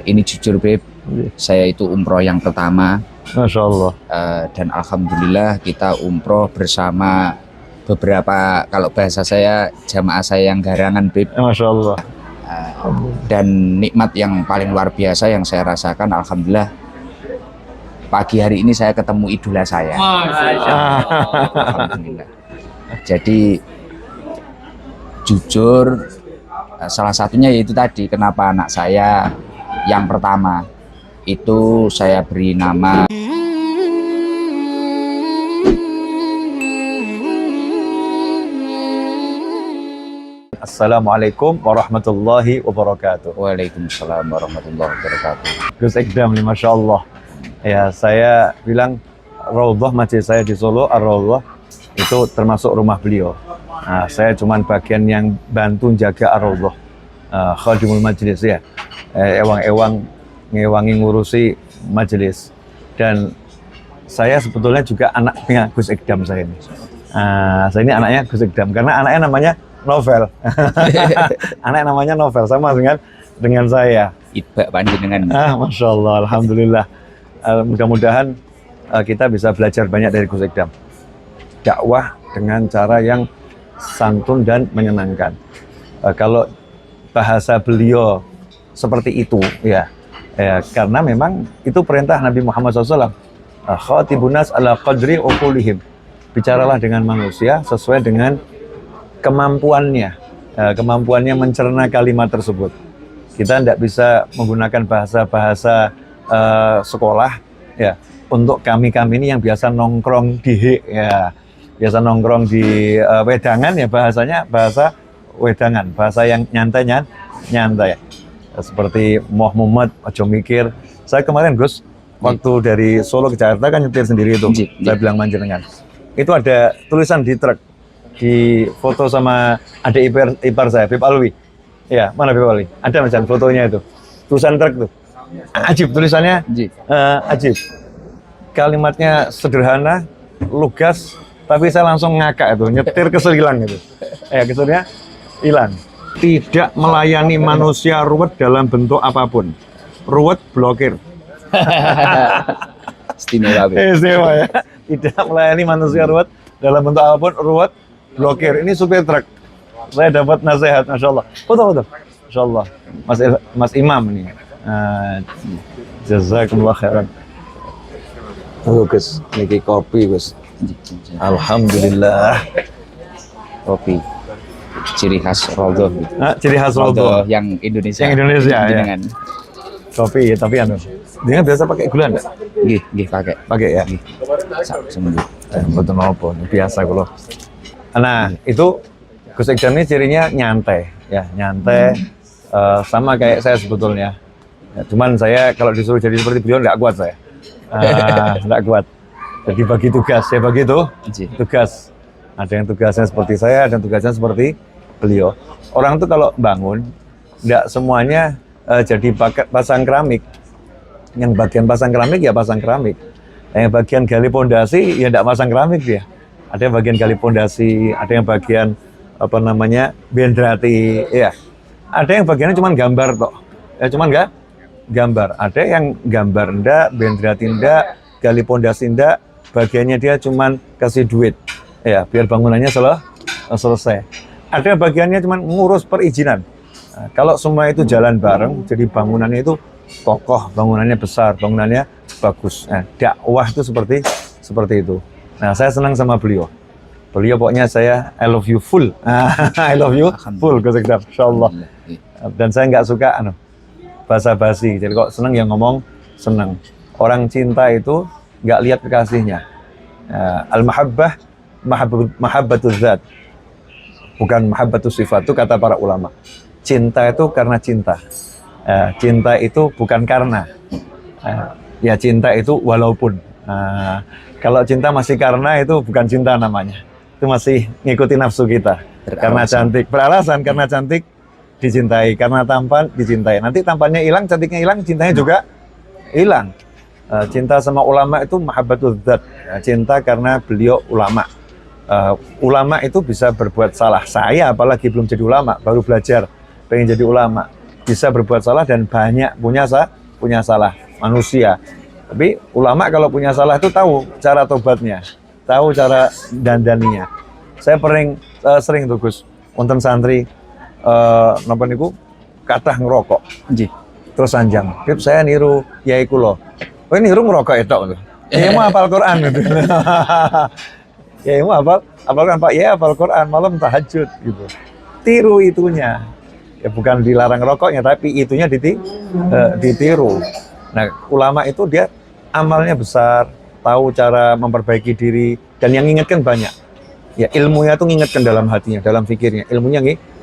Ini jujur Beb, saya itu umroh yang pertama. Masya Allah. Dan alhamdulillah kita umroh bersama beberapa, kalau bahasa saya, jamaah saya yang garangan Beb. Masya Allah. Dan nikmat yang paling luar biasa yang saya rasakan, alhamdulillah, pagi hari ini saya ketemu idola saya. Alhamdulillah. Jadi jujur, salah satunya yaitu tadi kenapa anak saya yang pertama itu saya beri nama Assalamualaikum warahmatullahi wabarakatuh. Waalaikumsalam warahmatullahi wabarakatuh. Gus Ikdam nih, Masya Allah. Ya, saya bilang Raudhah, masjid saya di Solo, Ar-Raudhah, itu termasuk rumah beliau. Nah, saya cuman bagian yang bantu jaga Ar-Raudhah, khadimul majlis ya, ewang-ewang ngewangi ngurusi majelis. Dan saya sebetulnya juga anaknya Gus Ikdam saya ini. Saya ini anaknya Gus Ikdam karena anaknya namanya Novel. Anak namanya Novel, sama dengan saya. Ibak panjenengan. Masya Allah, alhamdulillah. Mudah-mudahan kita bisa belajar banyak dari Gus Ikdam. Dakwah dengan cara yang santun dan menyenangkan. Kalau bahasa beliau seperti itu, ya, karena memang itu perintah Nabi Muhammad SAW. Khatibunas ala qadri uqulihim. Bicaralah dengan manusia sesuai dengan kemampuannya, kemampuannya mencerna kalimat tersebut. Kita tidak bisa menggunakan bahasa-bahasa sekolah, ya, untuk kami ini yang biasa nongkrong di, ya, biasa nongkrong di wedangan, ya, bahasanya bahasa wedangan, bahasa yang nyantai. Seperti Moh Muhammad, ojo mikir. Saya kemarin Gus, waktu dari Solo ke Jakarta kan nyetir sendiri itu. Saya bilang manjenengan. Itu ada tulisan di truk, di foto sama adik ipar saya, Beb Alwi. Ya, mana Beb Alwi? Ada macam fotonya itu. Tulisan truk tuh. Ajib tulisannya. Ajib. Kalimatnya sederhana, lugas, tapi saya langsung ngakak itu, nyetir kesel hilang itu. Keselnya hilang. Tidak melayani manusia ruwet dalam bentuk apapun. Ruwet blokir. Istimewa, Istimewa ya. Tidak melayani manusia ruwet dalam bentuk apapun, ruwet blokir. Ini supir truk. Saya dapat nasihat, Masya Allah. Foto. Masya Allah. Mas Imam ini. Jazakumullah khairan. Gus, ini kopi Gus. Alhamdulillah. Kopi ciri khas Raudhah. Ciri khas Raudhah yang Indonesia. Yang Indonesia ya. Dengan kopi, tapi dia biasa pakai gula enggak? Nggih, pakai ya. Sembuh. Betul apa? Biasa kalau. Nah, itu Gus Ikdam ini cirinya nyantai, ya, nyantai. Sama kayak saya sebetulnya. Ya, cuman saya kalau disuruh jadi seperti beliau nggak kuat saya. Nggak kuat. Jadi bagi tugas, saya bagi tugas. Ada yang tugasnya seperti saya, ada yang tugasnya seperti beliau. Orang itu kalau bangun, nggak semuanya jadi pasang keramik. Yang bagian pasang keramik ya pasang keramik. Yang bagian gali pondasi ya nggak pasang keramik dia. Ada yang bagian gali pondasi, ada yang bagian bendrati, ya. Ada yang bagiannya cuma gambar toh. Ya cuma nggak gambar. Ada yang gambar ndak, bendrati ndak, gali pondasi ndak, bagiannya dia cuma kasih duit. Ya, biar bangunannya selesai. Ada bagiannya cuma ngurus perizinan. Nah, kalau semua itu jalan bareng, jadi bangunannya itu kokoh, bangunannya besar, bangunannya bagus. Nah, dakwah itu seperti itu. Nah, saya senang sama beliau. Beliau pokoknya saya I love you full. I love you full, Gus Ikdam, insyaallah. Dan saya nggak suka basa-basi. Jadi kok senang yang ngomong senang. Orang cinta itu nggak lihat kekasihnya. Al-mahabbah mahabbatul zat, bukan mahabbatus sifat, itu kata para ulama. Cinta itu karena cinta. Cinta itu bukan karena. Ya cinta itu walaupun. Kalau cinta masih karena, itu bukan cinta namanya. Itu masih ngikuti nafsu kita. Karena cantik, beralasan karena cantik dicintai, karena tampan dicintai. Nanti tampannya hilang, cantiknya hilang, cintanya juga hilang. Cinta sama ulama itu mahabbatul zat. Cinta karena beliau ulama. Ulama itu bisa berbuat salah. Saya apalagi belum jadi ulama, baru belajar, pengen jadi ulama. bisa berbuat salah dan banyak punya salah manusia. Tapi ulama kalau punya salah itu tahu cara tobatnya, tahu cara dandaninya. Saya sering tuh Gus, wonten santri napa niku kathah ngerokok. Nggih. Terus sanjang, Bib saya niru yai kula. Oh niru ngerokok etok lho. Ya mau hafal Quran gitu. Ya mau hafal Quran Pak, ya hafal Quran malam tahajud gitu. Tiru itunya. Ya bukan dilarang rokoknya tapi itunya ditiru. Nah, ulama itu dia amalnya besar, tahu cara memperbaiki diri dan yang ngingetkan banyak. Ya ilmunya tuh ngingetkan dalam hatinya, dalam pikirnya. Ilmunya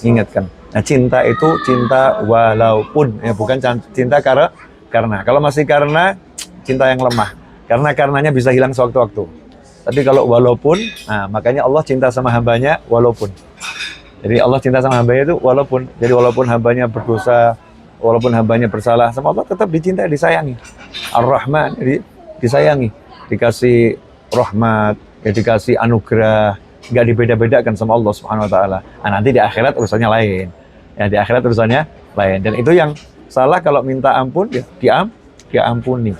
ngingetkan. Nah, cinta itu cinta walaupun ya bukan cinta karena kalau masih karena cinta yang lemah. Karenanya bisa hilang sewaktu-waktu. Tapi kalau walaupun, nah makanya Allah cinta sama hambanya walaupun. Jadi Allah cinta sama hambanya itu walaupun. Jadi walaupun hambanya berdosa, walaupun hambanya bersalah, sama Allah tetap dicintai, disayangi. Ar-Rahman, jadi disayangi. Dikasih rahmat, ya dikasih anugerah, nggak dibeda-bedakan sama Allah Subhanahu Wa Taala. Nah, nanti di akhirat urusannya lain. Ya di akhirat urusannya lain. Dan itu yang salah kalau minta ampun, ya diampuni.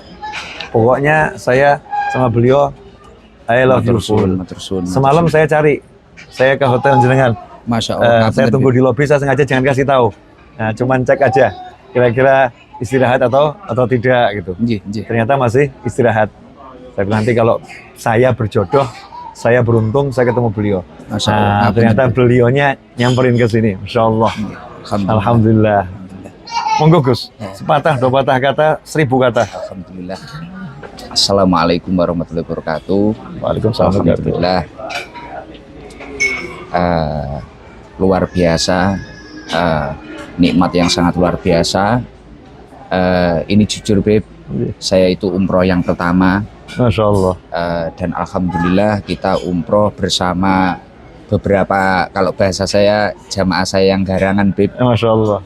Pokoknya saya sama beliau, I love you full. Semalam saya cari, saya ke hotel jenengan. Masya Allah. Saya tunggu di lobi, saya sengaja jangan kasih tahu. Nah, cuman cek aja, kira-kira istirahat atau tidak gitu. Ternyata masih istirahat. Saya bilang nanti kalau saya berjodoh, saya beruntung, saya ketemu beliau. Nah, ternyata beliaunya nyamperin ke sini. Masya Allah. Alhamdulillah. Monggo Gus, sepatah, dua patah kata, 1000 kata. Alhamdulillah. Assalamualaikum warahmatullahi wabarakatuh. Waalaikumsalam. Alhamdulillah. Luar biasa, nikmat yang sangat luar biasa. Ini jujur Beb, saya itu umroh yang pertama. Masya Allah. Dan alhamdulillah kita umroh bersama beberapa, kalau bahasa saya jamaah saya yang garangan Beb. Masya Allah.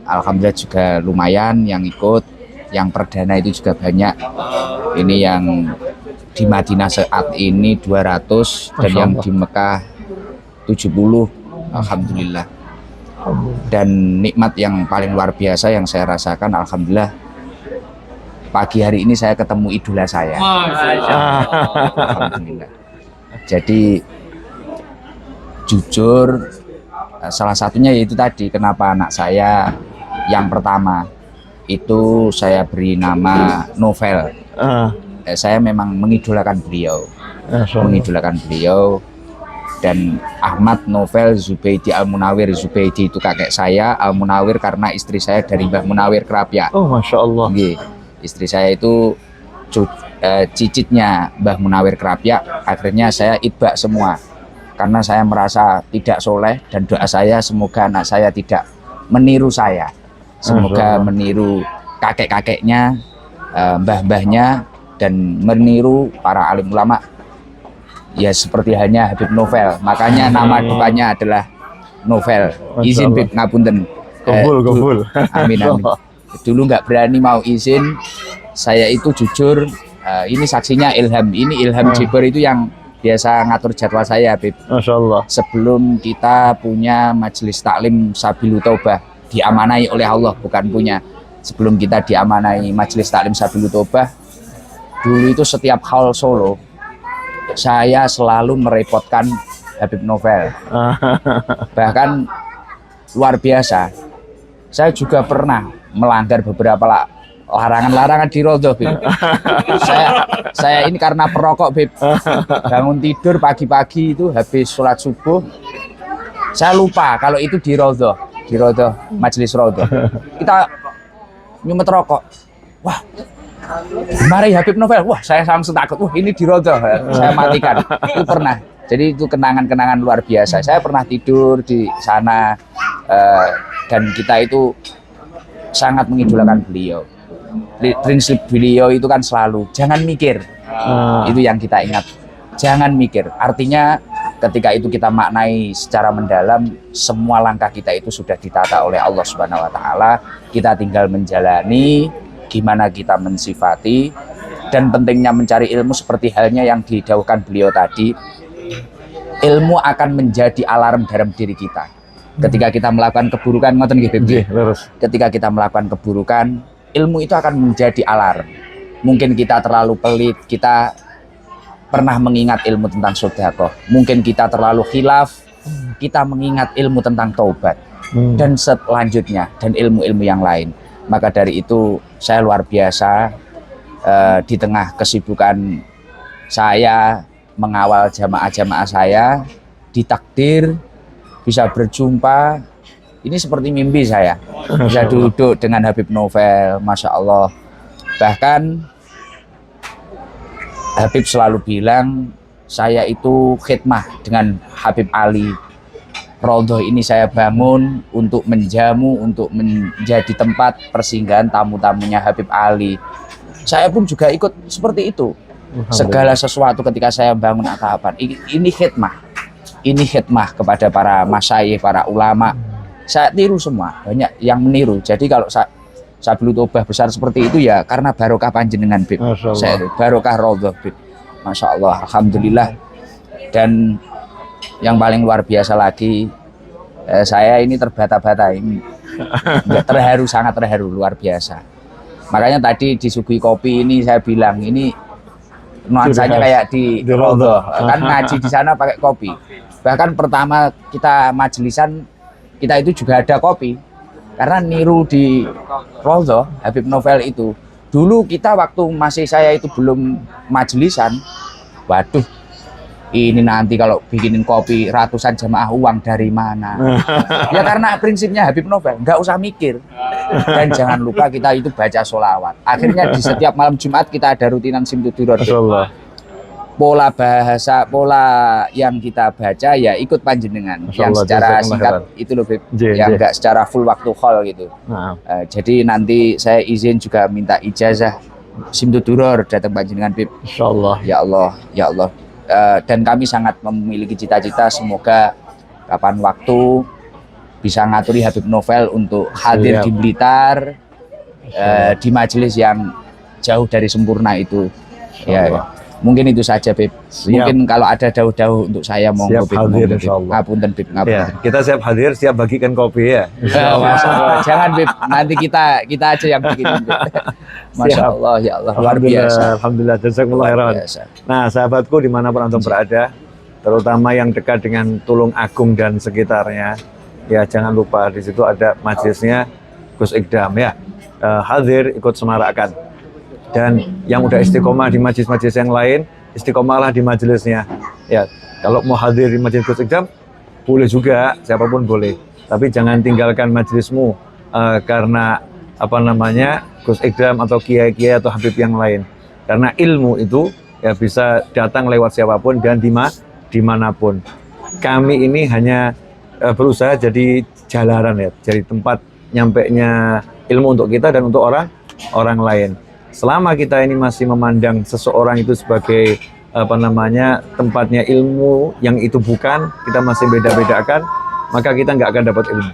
Alhamdulillah juga lumayan yang ikut, yang perdana itu juga banyak. Ini yang di Madinah saat ini 200 dan yang di Mekah 70. Alhamdulillah. Dan nikmat yang paling luar biasa yang saya rasakan, alhamdulillah, pagi hari ini saya ketemu idola saya. Alhamdulillah. Jadi jujur, salah satunya yaitu tadi kenapa anak saya yang pertama itu saya beri nama Novel. Saya memang mengidolakan beliau, dan Ahmad Novel Zubaidi Al-Munawir. Zubaidi itu kakek saya, Al-Munawir karena istri saya dari Mbah Munawir Kerapia. Oh, Masya Allah. Istri saya itu cicitnya Mbah Munawir Kerapia. Akhirnya saya itbak semua karena saya merasa tidak soleh, dan doa saya semoga anak saya tidak meniru saya, semoga meniru kakek-kakeknya, mbah-mbahnya, dan meniru para alim ulama. Ya seperti halnya Habib Novel, makanya nama depannya adalah Novel. Izin Bib ngapunten. Kabul. Amin. Dulu nggak berani mau izin, saya itu jujur, ini saksinya Ilham. Ini Ilham Jiber itu yang biasa ngatur jadwal saya, Bib. Masya Allah. Sebelum kita punya majelis taklim Sabilu Taubah, diamanai oleh Allah, bukan punya. Sebelum kita diamanai majelis taklim Sabilu Taubah, dulu itu setiap haul Solo, saya selalu merepotkan Habib Novel. Bahkan luar biasa, saya juga pernah melanggar beberapa larangan di Rodo, Bib. Saya ini karena perokok, Bib. Bangun tidur pagi-pagi itu habis sholat subuh, saya lupa kalau itu di Rodo, majelis Rodo. Kita nyumet rokok. Wah, mari Habib Novel. Wah, saya langsung takut. Wah, ini di Rodo. Saya matikan. Itu pernah. Jadi itu kenangan-kenangan luar biasa. Saya pernah tidur di sana, dan kita itu sangat mengidolakan beliau. Prinsip beliau itu kan selalu jangan mikir. Itu yang kita ingat. Jangan mikir. Artinya ketika itu kita maknai secara mendalam, semua langkah kita itu sudah ditata oleh Allah Subhanahu wa taala. Kita tinggal menjalani, gimana kita mensifati, dan pentingnya mencari ilmu seperti halnya yang didhawuhkan beliau tadi. Ilmu akan menjadi alarm dalam diri kita. Ketika kita melakukan keburukan, ngoten nggih, Bib. Lurus. Ketika kita melakukan keburukan, ilmu itu akan menjadi alarm. Mungkin kita terlalu pelit, kita pernah mengingat ilmu tentang sedekah. Mungkin kita terlalu khilaf, kita mengingat ilmu tentang taubat. Dan selanjutnya, dan ilmu-ilmu yang lain. Maka dari itu, saya luar biasa di tengah kesibukan saya mengawal jamaah-jamaah saya, ditakdir bisa berjumpa. Ini seperti mimpi saya, bisa duduk dengan Habib Novel, Masya Allah. Bahkan Habib selalu bilang, saya itu khidmah dengan Habib Ali. Raudhah ini saya bangun untuk menjamu, untuk menjadi tempat persinggahan tamu-tamunya Habib Ali. Saya pun juga ikut seperti itu. Segala sesuatu ketika saya bangun apa-apa, ini khidmah. Ini khidmah kepada para masyayikh, para ulama. Saya tiru semua, banyak yang meniru. Jadi kalau Sabilul Taubah besar seperti itu ya karena barokah panjenengan, Bib. Saya barokah Raudhah, Bib. Masya Allah, alhamdulillah. Dan yang paling luar biasa lagi, saya ini terbata-bata, ini terharu, sangat terharu, luar biasa. Makanya tadi disuguhi kopi ini saya bilang ini nuansanya kayak di Raudhah. Kan ngaji di sana pakai kopi. Bahkan pertama kita majelisan, kita itu juga ada kopi. Karena niru di Raudhah, Habib Novel itu. Dulu kita waktu masih saya itu belum majelisan, waduh, ini nanti kalau bikinin kopi ratusan jamaah uang dari mana? Ya karena prinsipnya Habib Novel, nggak usah mikir. Dan jangan lupa kita itu baca sholawat. Akhirnya di setiap malam Jumat kita ada rutinan Simtudurar. Pola bahasa, pola yang kita baca ya ikut panjenengan. Yang secara singkat itu loh, Bib. Yang nggak secara full waktu hall gitu. Jadi nanti saya izin juga minta ijazah Simtudurar datang panjenengan, Bib. Insyaallah. Ya Allah, ya Allah. Dan kami sangat memiliki cita-cita semoga kapan waktu bisa ngaturi Habib Novel untuk hadir di Blitar, di majelis yang jauh dari sempurna itu. Ya, mungkin itu saja, Bib. Mungkin kalau ada dauh-dauh untuk saya monggo, Bib. Hadir, insyaallah. Ngapunten, Bib. Ya, kita siap hadir, siap bagikan kopi ya. Jangan, Bib. Nanti kita aja yang bikin, Bib. Masya Allah, ya Allah, luar biasa. Alhamdulillah, jazakumullah khairan. Nah, sahabatku dimanapun antum berada, terutama yang dekat dengan Tulung Agung dan sekitarnya, ya jangan lupa di situ ada majelisnya Gus Ikdam ya. Hadir, ikut semarakkan. Dan yang udah istiqomah di majelis-majelis yang lain, istiqomahlah di majelisnya. Ya, kalau mau hadir di majelis Gus Ikdam, boleh juga, siapapun boleh. Tapi jangan tinggalkan majelismu karena apa namanya Gus Ikdam atau kiai-kiai atau habib yang lain. Karena ilmu itu ya bisa datang lewat siapapun dan dimanapun. Kami ini hanya berusaha jadi jalanan ya, jadi tempat nyampainya ilmu untuk kita dan untuk orang lain. Selama kita ini masih memandang seseorang itu sebagai apa namanya tempatnya ilmu yang itu bukan, kita masih beda-bedakan, maka kita nggak akan dapat ilmu.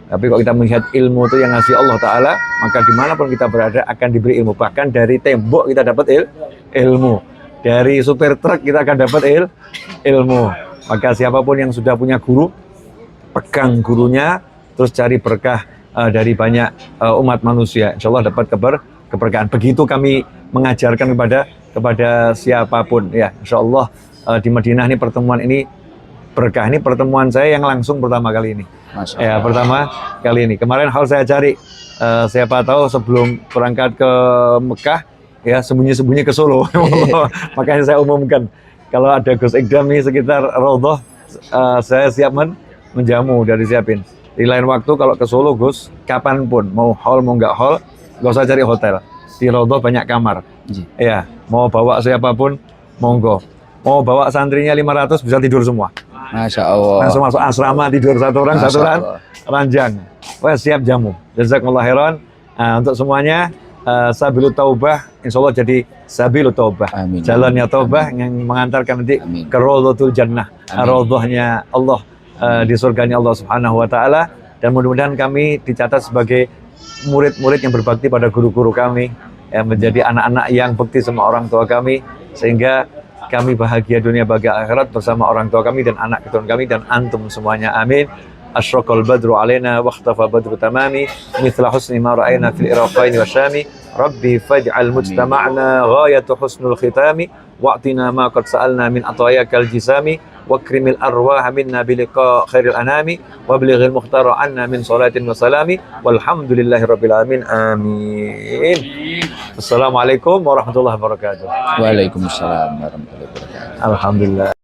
Tapi kalau kita melihat ilmu itu yang ngasih Allah Ta'ala, maka dimanapun kita berada akan diberi ilmu. Bahkan dari tembok kita dapat ilmu. Dari supir truk kita akan dapat ilmu. Maka siapapun yang sudah punya guru, pegang gurunya, terus cari berkah dari banyak umat manusia. Insya Allah dapat keberkahan. Begitu kami mengajarkan kepada siapapun. Ya, Insya Allah di Madinah ini pertemuan ini berkah. Ini pertemuan saya yang langsung pertama kali ini. Ya, pertama kali ini. Kemarin hal saya cari, siapa tahu sebelum berangkat ke Mekah, ya sembunyi-sembunyi ke Solo. Makanya saya umumkan, kalau ada Gus Ikdam nih sekitar Raudhah, saya siap menjamu, udah disiapin. Di lain waktu kalau ke Solo, Gus, kapanpun, mau hall mau nggak hall, nggak usah cari hotel. Di Raudhah banyak kamar. Ya, mau bawa siapapun, monggo. Mau bawa santrinya 500 bisa tidur semua. Masya Allah. Langsung masuk asrama, tidur satu orang ranjang. Wah, siap jamu. Jazakumullah khairan. Nah, untuk semuanya, Sabilul Taubah, insya Allah jadi Sabilul Taubah. Amin. Jalannya Taubah yang mengantarkan nanti ke Raudhatul Jannah. Raudhahnya Allah di surganya Allah Subhanahu wa Ta'ala. Dan mudah-mudahan kami dicatat sebagai murid-murid yang berbakti pada guru-guru kami, yang menjadi anak-anak yang bekti sama orang tua kami, sehingga kami bahagia dunia bahagia akhirat bersama orang tua kami dan anak keturunan kami dan antum semuanya. Amin. asyraqal badru alaina wa ikhtafa badru tamami mithla husni ma ra'ayna fil iraqain wa syami rabbi faj'al mujtama'na ghayatu husnul khitami wa'tina ma qad sa'alna min atayakal jisami wakrimil arwah minna biliqa khairil anami wablighil muhtara anna min salatin wa salami walhamdulillahi rabbil alamin amin. Assalamualaikum warahmatullahi wabarakatuh. Waalaikumsalam warahmatullahi wabarakatuh. Alhamdulillah.